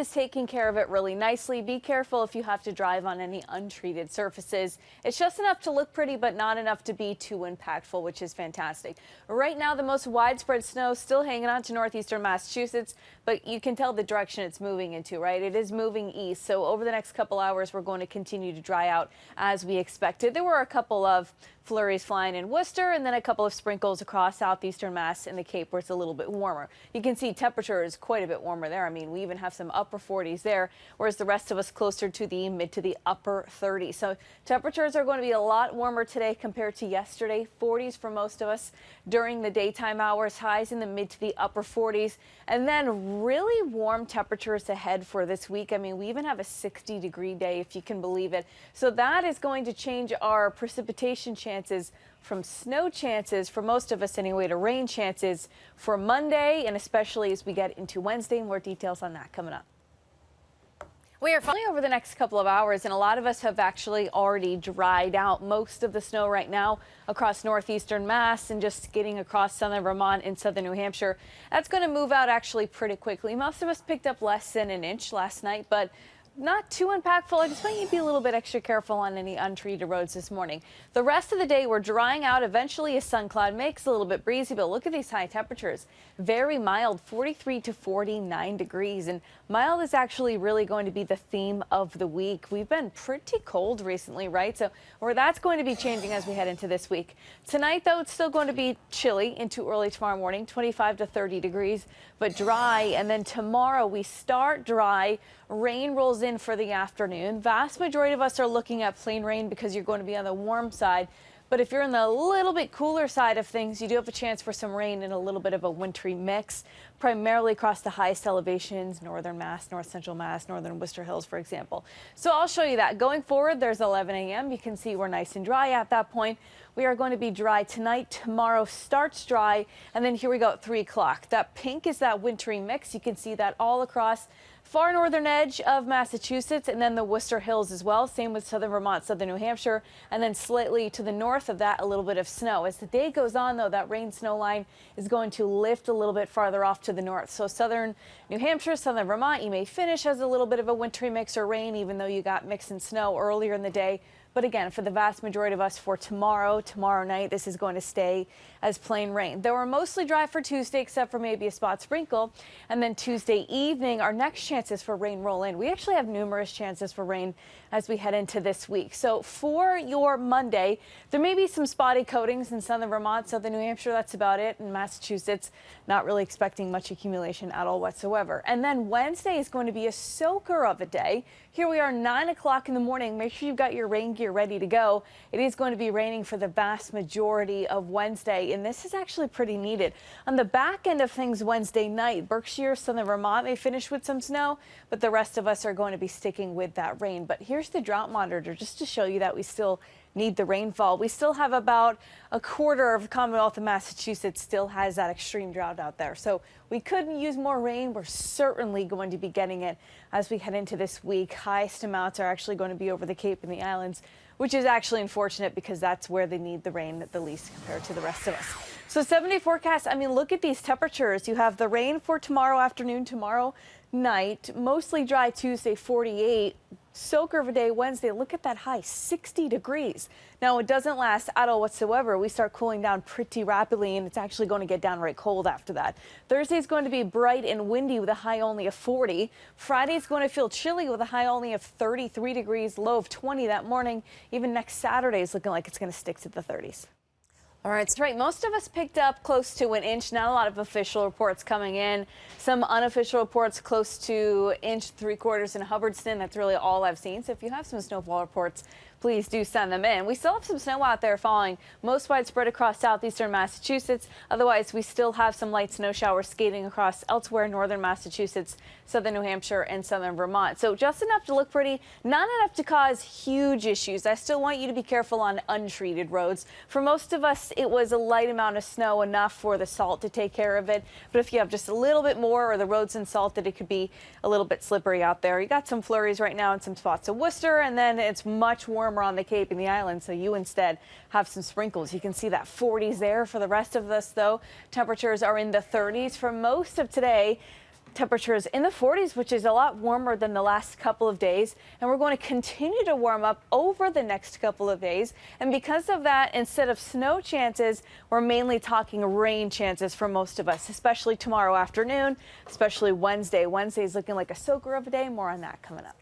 Is taking care of it really nicely. Be careful if you have to drive on any untreated surfaces. It's just enough to look pretty, but not enough to be too impactful, which is fantastic. Right now, the most widespread snow still hanging on to northeastern Massachusetts, but you can tell the direction it's moving into, right? It is moving east. So over the next couple hours, we're going to continue to dry out as we expected. There were a couple of flurries flying in Worcester and then a couple of sprinkles across southeastern Mass and the Cape where it's a little bit warmer. You can see temperature is quite a bit warmer there. I mean, we even have some upper 40s there, whereas the rest of us closer to the mid to the upper 30s. So temperatures are going to be a lot warmer today compared to yesterday. 40s for most of us during the daytime hours, highs in the mid to the upper 40s, and then really warm temperatures ahead for this week. I mean, we even have a 60-degree day, if you can believe it. So that is going to change our precipitation chances from snow chances for most of us anyway to rain chances for Monday, and especially as we get into Wednesday. More details on that coming up. We are finally over the next couple of hours, and a lot of us have actually already dried out most of the snow right now across northeastern Mass and just getting across southern Vermont and southern New Hampshire. That's going to move out actually pretty quickly. Most of us picked up less than an inch last night, but not too impactful. I just want you to be a little bit extra careful on any untreated roads this morning. The rest of the day, we're drying out. Eventually, a sun cloud makes a little bit breezy, but look at these high temperatures. Very mild, 43 to 49 degrees. And mild is actually really going to be the theme of the week. We've been pretty cold recently, right? So that's going to be changing as we head into this week. Tonight, though, it's still going to be chilly into early tomorrow morning, 25 to 30 degrees, but dry. And then tomorrow, we start dry. Rain rolls in for the afternoon. Vast majority of us are looking at plain rain because you're going to be on the warm side. But if you're in the little bit cooler side of things, you do have a chance for some rain and a little bit of a wintry mix, primarily across the highest elevations, northern Mass, north central Mass, northern Worcester Hills, for example. So I'll show you that. Going forward, there's 11 a.m. You can see we're nice and dry at that point. We are going to be dry tonight. Tomorrow starts dry, and then here we go at 3 o'clock. That pink is that wintry mix. You can see that all across far northern edge of Massachusetts and then the Worcester Hills as well. Same with southern Vermont, southern New Hampshire, and then slightly to the north of that, a little bit of snow. As the day goes on, though, that rain snow line is going to lift a little bit farther off to the north. So southern New Hampshire, southern Vermont, you may finish as a little bit of a wintry mix or rain, even though you got mix and snow earlier in the day. But again, for the vast majority of us for tomorrow night, this is going to stay as plain rain. Though we're mostly dry for Tuesday, except for maybe a spot sprinkle. And then Tuesday evening, our next chances for rain roll in. We actually have numerous chances for rain as we head into this week. So for your Monday, there may be some spotty coatings in southern Vermont, southern New Hampshire. That's about it. In Massachusetts, not really expecting much accumulation at all whatsoever. And then Wednesday is going to be a soaker of a day. Here we are, 9 o'clock in the morning. Make sure you've got your rain gear ready to go. It is going to be raining for the vast majority of Wednesday, and this is actually pretty needed. On the back end of things Wednesday night, Berkshire, southern Vermont may finish with some snow, but the rest of us are going to be sticking with that rain. But here's the drought monitor just to show you that we still need the rainfall. We still have about a quarter of the Commonwealth of Massachusetts still has that extreme drought out there. So we could use more rain. We're certainly going to be getting it as we head into this week. Highest amounts are actually going to be over the Cape and the islands, which is actually unfortunate because that's where they need the rain the least compared to the rest of us. So 7-day forecast, I mean, look at these temperatures. You have the rain for tomorrow afternoon, tomorrow night, mostly dry Tuesday, 48. Soaker of a day Wednesday. Look at that high, 60 degrees. Now, it doesn't last at all whatsoever. We start cooling down pretty rapidly, and it's actually going to get downright cold after that. Thursday is going to be bright and windy with a high only of 40. Friday is going to feel chilly with a high only of 33 degrees, low of 20 that morning. Even next Saturday is looking like it's going to stick to the 30s. All right, that's right. Most of us picked up close to an inch. Not a lot of official reports coming in. Some unofficial reports close to 1.75 inches in Hubbardston. That's really all I've seen. So if you have some snowfall reports, please do send them in. We still have some snow out there falling, most widespread across southeastern Massachusetts. Otherwise, we still have some light snow showers skating across elsewhere, northern Massachusetts, southern New Hampshire, and southern Vermont. So just enough to look pretty, not enough to cause huge issues. I still want you to be careful on untreated roads. For most of us, it was a light amount of snow, enough for the salt to take care of it. But if you have just a little bit more or the road's unsalted, it could be a little bit slippery out there. You got some flurries right now in some spots of Worcester, and then it's much warmer on the Cape and the islands, so you instead have some sprinkles. You can see that 40s there. For the rest of us, though, temperatures are in the 30s for most of today. temperatures in the 40s, which is a lot warmer than the last couple of days. And we're going to continue to warm up over the next couple of days. And because of that, instead of snow chances, we're mainly talking rain chances for most of us, especially tomorrow afternoon, especially Wednesday. Wednesday is looking like a soaker of a day. More on that coming up.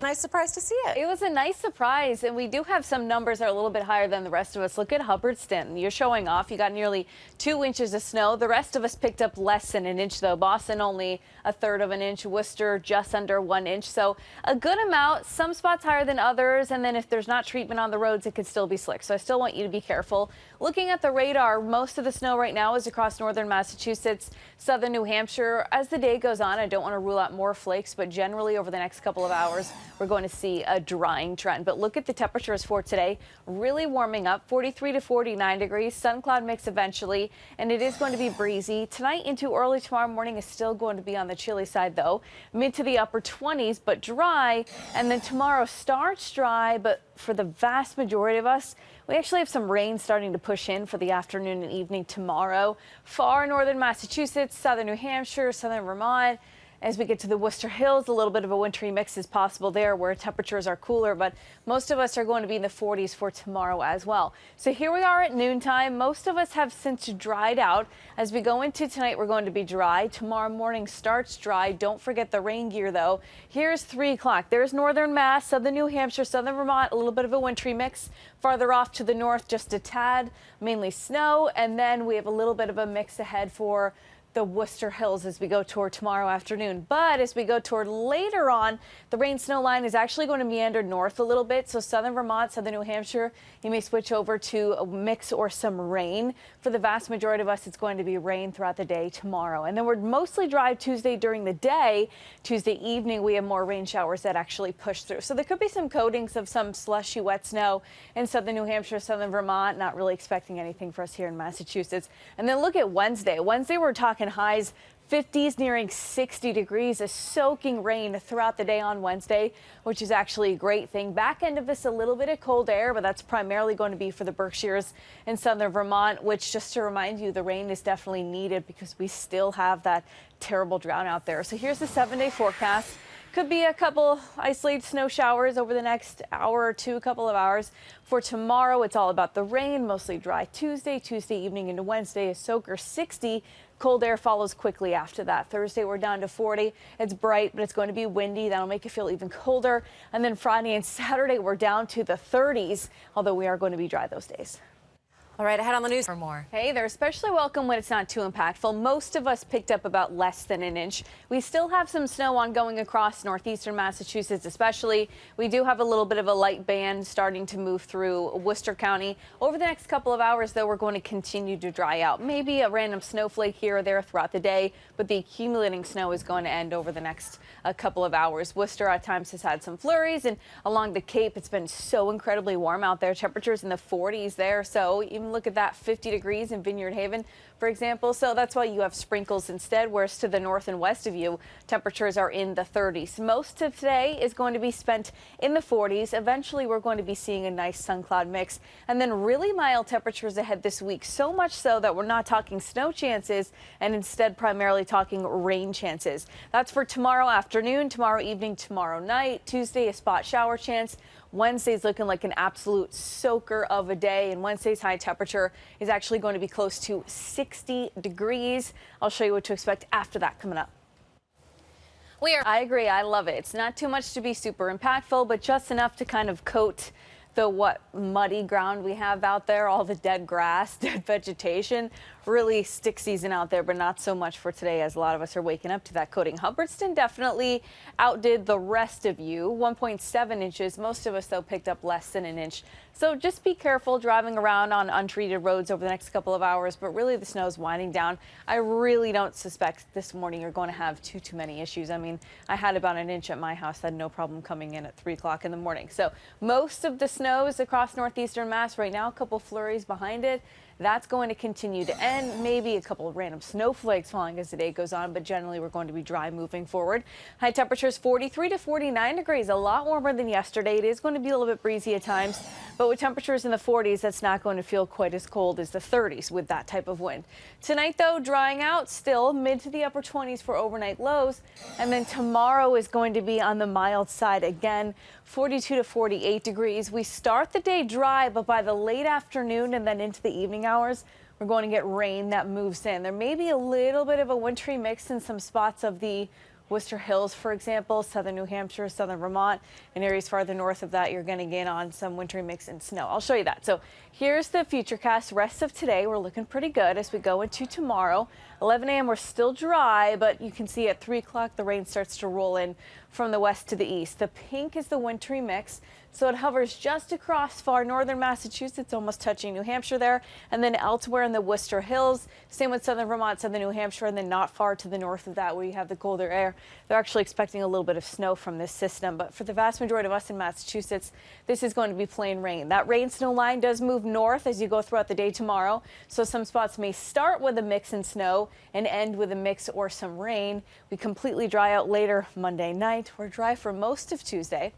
Nice surprise to see it. It was a nice surprise, and we do have some numbers that are a little bit higher than the rest of us. Look at Hubbardston. You're showing off. You got nearly 2 inches of snow. The rest of us picked up less than an inch, though. Boston only a third of an inch. Worcester just under 1 inch. So a good amount. Some spots higher than others. And then if there's not treatment on the roads, it could still be slick. So I still want you to be careful. Looking at the radar, most of the snow right now is across northern Massachusetts, southern New Hampshire. As the day goes on, I don't want to rule out more flakes, but generally over the next couple of hours, we're going to see a drying trend. But look at the temperatures for today. Really warming up, 43 to 49 degrees. Sun cloud mix eventually, and it is going to be breezy. Tonight into early tomorrow morning is still going to be on the chilly side, though. Mid to the upper 20s, but dry. And then tomorrow starts dry, but for the vast majority of us, we actually have some rain starting to push in for the afternoon and evening tomorrow. Far northern Massachusetts, southern New Hampshire, southern Vermont. As we get to the Worcester Hills, a little bit of a wintry mix is possible there where temperatures are cooler, but most of us are going to be in the 40s for tomorrow as well. So here we are at noontime. Most of us have since dried out. As we go into tonight, we're going to be dry. Tomorrow morning starts dry. Don't forget the rain gear, though. Here's 3 o'clock. There's northern Mass, southern New Hampshire, southern Vermont, a little bit of a wintry mix. Farther off to the north, just a tad, mainly snow. And then we have a little bit of a mix ahead for the Worcester Hills as we go toward tomorrow afternoon. But as we go toward later on, the rain snow line is actually going to meander north a little bit. So southern Vermont, southern New Hampshire, you may switch over to a mix or some rain. For the vast majority of us, it's going to be rain throughout the day tomorrow. And then we're mostly dry Tuesday during the day. Tuesday evening, we have more rain showers that actually push through. So there could be some coatings of some slushy wet snow in southern New Hampshire, southern Vermont. Not really expecting anything for us here in Massachusetts. And then look at Wednesday. Wednesday, we're talking highs 50s nearing 60 degrees, a soaking rain throughout the day on Wednesday, which is actually a great thing. Back end of this, a little bit of cold air, but that's primarily going to be for the Berkshires and southern Vermont, which, just to remind you, the rain is definitely needed because we still have that terrible drought out there. So here's the 7-day forecast. Could be a couple isolated snow showers over the next hour or two, a couple of hours. For tomorrow, it's all about the rain, mostly dry Tuesday evening into Wednesday, a soaker 60. Cold air follows quickly after that. Thursday, we're down to 40. It's bright, but it's going to be windy. That'll make it feel even colder. And then Friday and Saturday, we're down to the 30s, although we are going to be dry those days. All right, ahead on the news for more. Hey, they're especially welcome when it's not too impactful. Most of us picked up about less than an inch. We still have some snow ongoing across northeastern Massachusetts, especially. We do have a little bit of a light band starting to move through Worcester County. Over the next couple of hours, though, we're going to continue to dry out. Maybe a random snowflake here or there throughout the day, but the accumulating snow is going to end over the next couple of hours. Worcester at times has had some flurries, and along the Cape, it's been so incredibly warm out there. Temperatures in the 40s there, so even look at that, 50 degrees in Vineyard Haven, for example. So that's why you have sprinkles instead, whereas to the north and west of you, temperatures are in the 30s. Most of today is going to be spent in the 40s. Eventually, we're going to be seeing a nice sun cloud mix, and then really mild temperatures ahead this week. So much so that we're not talking snow chances and instead primarily talking rain chances. That's for tomorrow afternoon, tomorrow evening, tomorrow night. Tuesday, a spot shower chance. Wednesday's looking like an absolute soaker of a day, and Wednesday's high temperature is actually going to be close to 60 degrees. I'll show you what to expect after that coming up. I agree. I love it. It's not too much to be super impactful, but just enough to kind of coat the muddy ground we have out there, all the dead grass, dead vegetation. Really stick season out there, but not so much for today as a lot of us are waking up to that coating. Hubbardston definitely outdid the rest of you, 1.7 inches. Most of us, though, picked up less than an inch. So just be careful driving around on untreated roads over the next couple of hours, but really the snow's winding down. I really don't suspect this morning you're going to have too many issues. I mean, I had about an inch at my house, had no problem coming in at 3 o'clock in the morning. So most of the snow is across northeastern Mass right now, a couple flurries behind it. That's going to continue to end. Maybe a couple of random snowflakes falling as the day goes on, but generally we're going to be dry moving forward. High temperatures 43 to 49 degrees, a lot warmer than yesterday. It is going to be a little bit breezy at times, but with temperatures in the 40s, that's not going to feel quite as cold as the 30s with that type of wind. Tonight, though, drying out still mid to the upper 20s for overnight lows. And then tomorrow is going to be on the mild side again, 42 to 48 degrees. We start the day dry, but by the late afternoon and then into the evening hours, we're going to get rain that moves in. There may be a little bit of a wintry mix in some spots of the Worcester Hills, for example, southern New Hampshire, southern Vermont, and areas farther north of that, you're going to get on some wintry mix and snow. I'll show you that. So here's the futurecast. Rest of today, we're looking pretty good as we go into tomorrow. 11 a.m. we're still dry, but you can see at 3 o'clock the rain starts to roll in from the west to the east. The pink is the wintry mix. So it hovers just across far northern Massachusetts, almost touching New Hampshire there, and then elsewhere in the Worcester Hills. Same with southern Vermont, southern New Hampshire, and then not far to the north of that where you have the colder air. They're actually expecting a little bit of snow from this system, but for the vast majority of us in Massachusetts, this is going to be plain rain. That rain snow line does move north as you go throughout the day tomorrow, so some spots may start with a mix and snow and end with a mix or some rain. We completely dry out later Monday night. We're dry for most of Tuesday.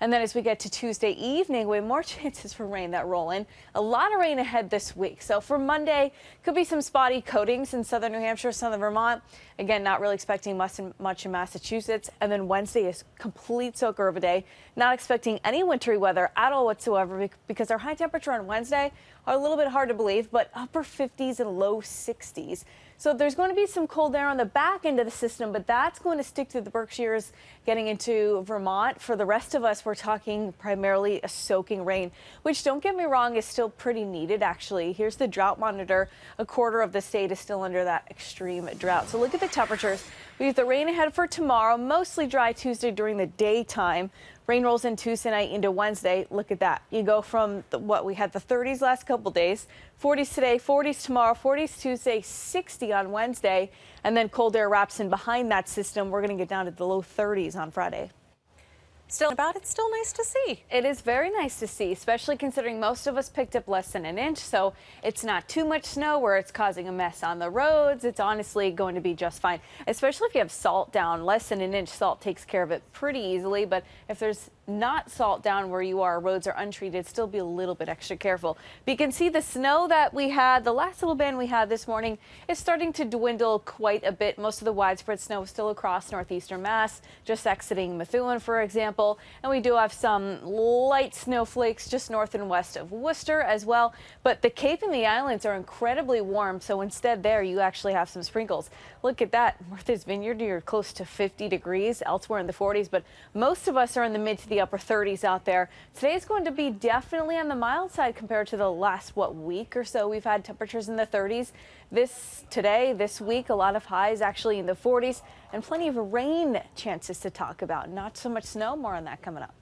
And then as we get to Tuesday evening, we have more chances for rain that roll in. A lot of rain ahead this week. So for Monday, could be some spotty coatings in southern New Hampshire, southern Vermont. Again, not really expecting much in Massachusetts. And then Wednesday is complete soaker of a day. Not expecting any wintry weather at all whatsoever because our high temperature on Wednesday are a little bit hard to believe, but upper 50s and low 60s. So there's going to be some cold air on the back end of the system, but that's going to stick to the Berkshires getting into Vermont. For the rest of us, we're talking primarily a soaking rain, which, don't get me wrong, is still pretty needed, actually. Here's the drought monitor. A quarter of the state is still under that extreme drought. So look at the temperatures. We have the rain ahead for tomorrow, mostly dry Tuesday during the daytime. Rain rolls in Tuesday night into Wednesday. Look at that. You go from what we had the 30s last couple days, 40s today, 40s tomorrow, 40s Tuesday, 60 on Wednesday, and then cold air wraps in behind that system. We're going to get down to the low 30s on Friday. It's still nice to see. It is very nice to see, especially considering most of us picked up less than an inch. So it's not too much snow where it's causing a mess on the roads. It's honestly going to be just fine, especially if you have salt down. Less than an inch salt takes care of it pretty easily. But if there's not salt down where you are, roads are untreated, still be a little bit extra careful. But you can see the snow that we had, the last little band we had this morning, is starting to dwindle quite a bit. Most of the widespread snow is still across northeastern Mass, just exiting Methuen, for example. And we do have some light snowflakes just north and west of Worcester as well. But the Cape and the islands are incredibly warm, so instead there you actually have some sprinkles. Look at that. Martha's Vineyard, you're close to 50 degrees, elsewhere in the 40s, but most of us are in the mid to the upper 30s out there. Today is going to be definitely on the mild side compared to the last, week or so. We've had temperatures in the 30s. This week, a lot of highs actually in the 40s and plenty of rain chances to talk about. Not so much snow, more on that coming up.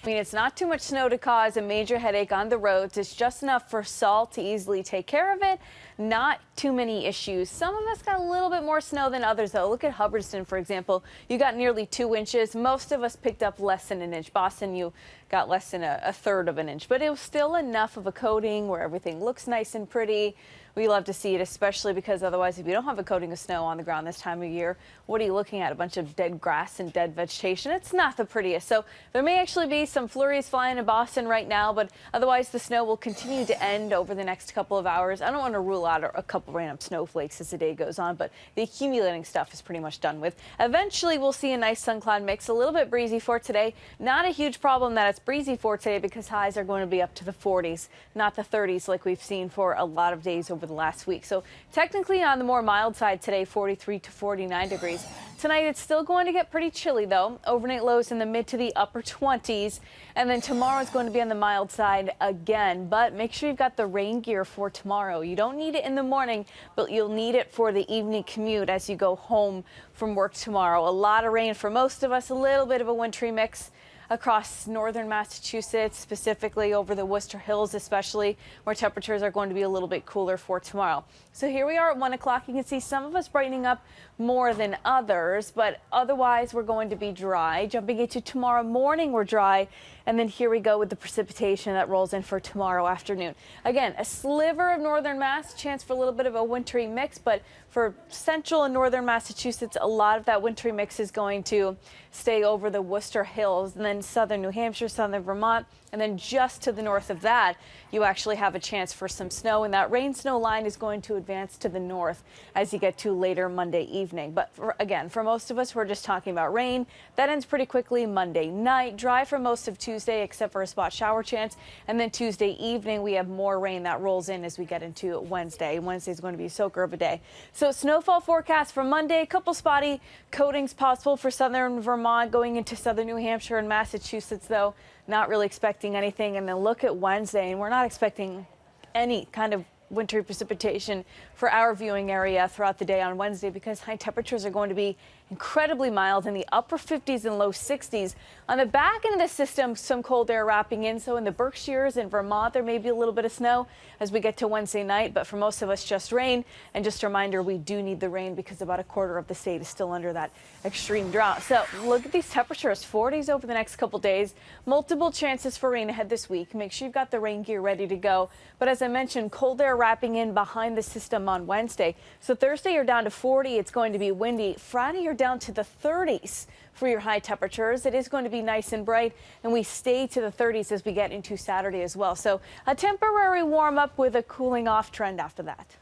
I mean, it's not too much snow to cause a major headache on the roads. It's just enough for salt to easily take care of it. Not too many issues. Some of us got a little bit more snow than others, though. Look at Hubbardston, for example. You got nearly 2 inches. Most of us picked up less than an inch. Boston, you got less than a third of an inch. But it was still enough of a coating where everything looks nice and pretty. We love to see it, especially because otherwise, if you don't have a coating of snow on the ground this time of year, what are you looking at? A bunch of dead grass and dead vegetation. It's not the prettiest. So there may actually be some flurries flying in Boston right now, but otherwise the snow will continue to end over the next couple of hours. I don't want to rule out a couple random snowflakes as the day goes on, but the accumulating stuff is pretty much done with. Eventually, we'll see a nice sun cloud mix, a little bit breezy for today. Not a huge problem that it's breezy for today because highs are going to be up to the 40s, not the 30s like we've seen for a lot of days over the last week. So technically on the more mild side today, 43 to 49 degrees. Tonight, it's still going to get pretty chilly, though. Overnight lows in the mid to the upper 20s. And then tomorrow is going to be on the mild side again. But make sure you've got the rain gear for tomorrow. You don't need it in the morning, but you'll need it for the evening commute as you go home from work tomorrow. A lot of rain for most of us, a little bit of a wintry mix across northern Massachusetts, specifically over the Worcester Hills, especially where temperatures are going to be a little bit cooler for tomorrow. So here we are at 1 o'clock. You can see some of us brightening up more than others, but otherwise we're going to be dry. Jumping into tomorrow morning, we're dry. And then here we go with the precipitation that rolls in for tomorrow afternoon. Again, a sliver of northern Mass, chance for a little bit of a wintry mix, but for central and northern Massachusetts, a lot of that wintry mix is going to stay over the Worcester Hills and then southern New Hampshire, southern Vermont, and then just to the north of that, you actually have a chance for some snow, and that rain snow line is going to advance to the north as you get to later Monday evening. But again, for most of us, we're just talking about rain. That ends pretty quickly Monday night, dry for most of Tuesday except for a spot shower chance, and then Tuesday evening we have more rain that rolls in as we get into Wednesday. Wednesday is going to be a soaker of a day. So snowfall forecast for Monday, a couple spotty coatings possible for southern Vermont going into southern New Hampshire and Massachusetts, though not really expecting anything. And then look at Wednesday, and we're not expecting any kind of wintry precipitation for our viewing area throughout the day on Wednesday because high temperatures are going to be incredibly mild in the upper 50s and low 60s. On the back end of the system, some cold air wrapping in. So in the Berkshires and Vermont, there may be a little bit of snow as we get to Wednesday night. But for most of us, just rain. And just a reminder, we do need the rain because about a quarter of the state is still under that extreme drought. So look at these temperatures, 40s over the next couple days. Multiple chances for rain ahead this week. Make sure you've got the rain gear ready to go. But as I mentioned, cold air wrapping in behind the system on Wednesday. So Thursday, you're down to 40. It's going to be windy. Friday, you're down to the 30s for your high temperatures. It is going to be nice and bright, and we stay to the 30s as we get into Saturday as well. So a temporary warm up with a cooling off trend after that.